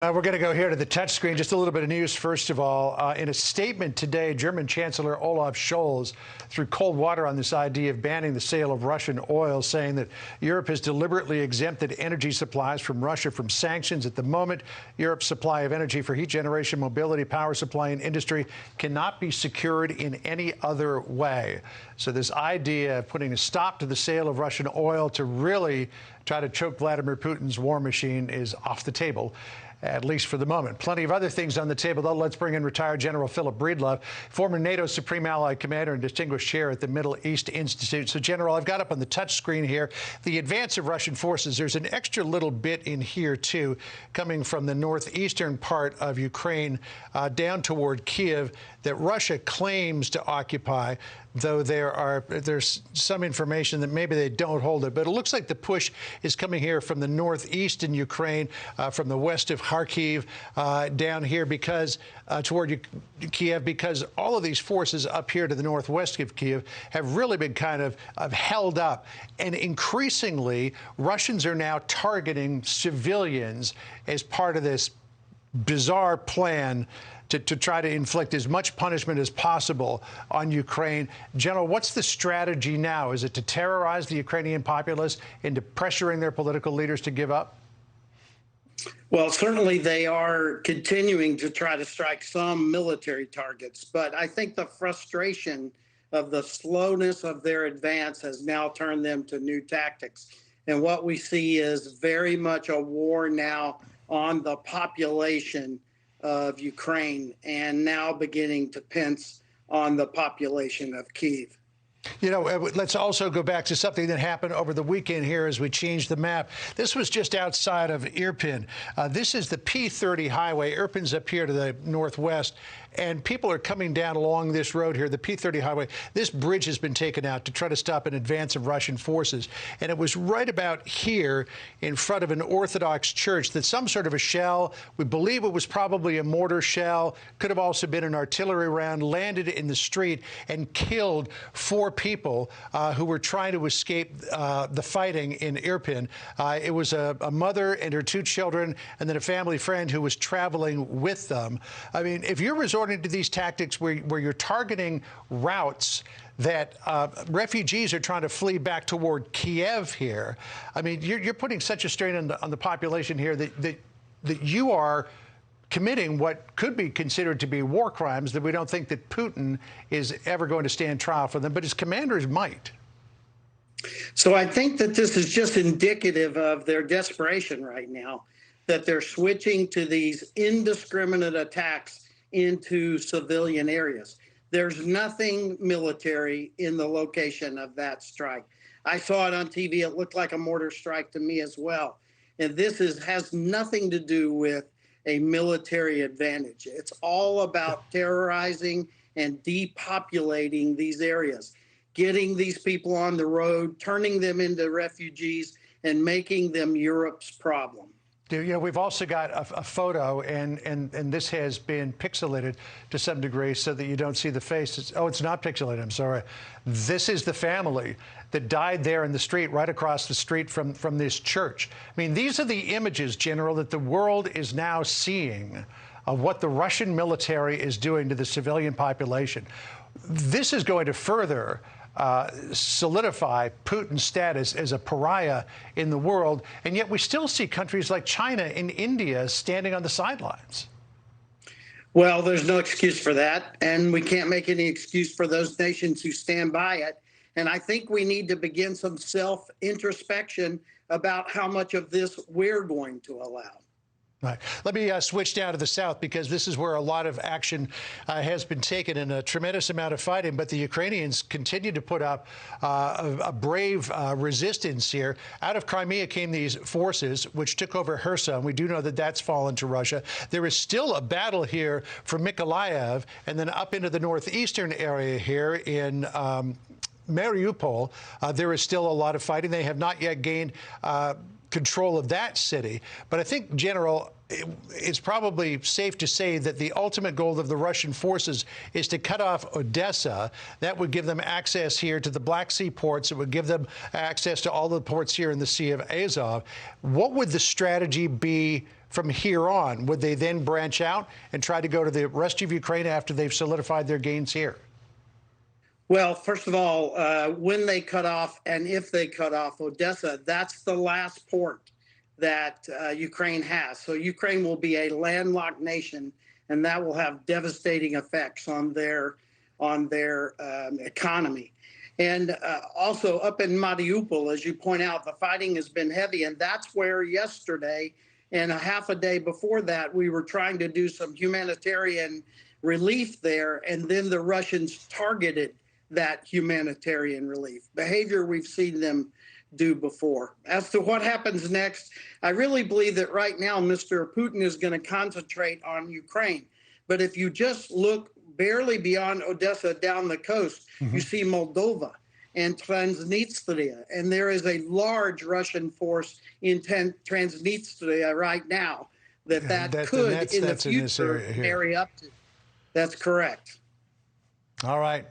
We're going to go here to the touchscreen. Just a little bit of news, first of all. In a statement today, German Chancellor Olaf Scholz threw cold water on this idea of banning the sale of Russian oil, saying that Europe has deliberately exempted energy supplies from Russia from sanctions. At the moment, Europe's supply of energy for heat generation, mobility, power supply, and industry cannot be secured in any other way. So this idea of putting a stop to the sale of Russian oil to really try to choke Vladimir Putin's war machine is off the table, at least for the moment. Plenty of other things on the table, though. Let's bring in retired General Philip Breedlove, former NATO Supreme Allied Commander and Distinguished Chair at the Middle East Institute. So, General, I've got up on the touch screen here the advance of Russian forces. There's an extra little bit in here, too, coming from the northeastern part of Ukraine down toward Kiev that Russia claims to occupy, though there's some information that maybe they don't hold it. But it looks like the push is coming here from the northeast in Ukraine, from the west of Kharkiv, down here because toward Kiev, because all of these forces up here to the northwest of Kiev have really been kind of held up. And increasingly, Russians are now targeting civilians as part of this bizarre plan to try to inflict as much punishment as possible on Ukraine. General, what's the strategy now? Is it to terrorize the Ukrainian populace into pressuring their political leaders to give up? Well, certainly they are continuing to try to strike some military targets, but I think the frustration of the slowness of their advance has now turned them to new tactics. And what we see is very much a war now on the population of Ukraine, and now beginning to pinch on the population of Kyiv. You know, let's also go back to something that happened over the weekend here as we changed the map. This was just outside of Irpin. This is the P30 highway. Irpin's up here to the northwest, and people are coming down along this road here, the P30 highway. This bridge has been taken out to try to stop an advance of Russian forces. And it was right about here in front of an Orthodox church that some sort of a shell, we believe it was probably a mortar shell, could have also been an artillery round, landed in the street and killed 4 people who were trying to escape the fighting in Irpin. It was a mother and her 2 children, and then a family friend who was traveling with them. I mean, if you're resorting to these tactics where you're targeting routes that refugees are trying to flee back toward Kiev here, I mean, you're putting such a strain on the population here that you are committing what could be considered to be war crimes that we don't think that Putin is ever going to stand trial for them, but his commanders might. So I think that this is just indicative of their desperation right now, that they're switching to these indiscriminate attacks into civilian areas. There's nothing military in the location of that strike. I saw it on TV. It looked like a mortar strike to me as well. And this has nothing to do with a military advantage. It's all about terrorizing and depopulating these areas, getting these people on the road, turning them into refugees, and making them Europe's problem. You know, we've also got a photo, and this has been pixelated to some degree so that you don't see the face. It's not pixelated, I'm sorry. This is the family that died there in the street, right across the street from this church. I mean, these are the images, General, that the world is now seeing of what the Russian military is doing to the civilian population. This is going to further solidify Putin's status as a pariah in the world, and yet we still see countries like China and India standing on the sidelines. Well, there's no excuse for that, and we can't make any excuse for those nations who stand by it. And I think we need to begin some self-introspection about how much of this we're going to allow. Right. Let me switch down to the south, because this is where a lot of action has been taken and a tremendous amount of fighting. But the Ukrainians continue to put up a brave resistance here. Out of Crimea came these forces, which took over Kherson. We do know that that's fallen to Russia. There is still a battle here for Mykolaiv, and then up into the northeastern area here in Mariupol, there is still a lot of fighting. They have not yet gained control of that city. But I think, General, it's probably safe to say that the ultimate goal of the Russian forces is to cut off Odessa. That would give them access here to the Black Sea ports. It would give them access to all the ports here in the Sea of Azov. What would the strategy be from here on? Would they then branch out and try to go to the rest of Ukraine after they've solidified their gains here? Well, first of all, when they cut off and if they cut off Odessa, that's the last port that Ukraine has. So Ukraine will be a landlocked nation, and that will have devastating effects on their economy. And also up in Mariupol, as you point out, the fighting has been heavy, and that's where yesterday and a half a day before that, we were trying to do some humanitarian relief there, and then the Russians targeted that humanitarian relief behavior we've seen them do before. As to what happens next, I really believe that right now Mr. Putin is going to concentrate on Ukraine. But if you just look barely beyond Odessa down the coast, you see Moldova and Transnistria, and there is a large Russian force in Transnistria right now that could in the future marry up to. That's correct. All right.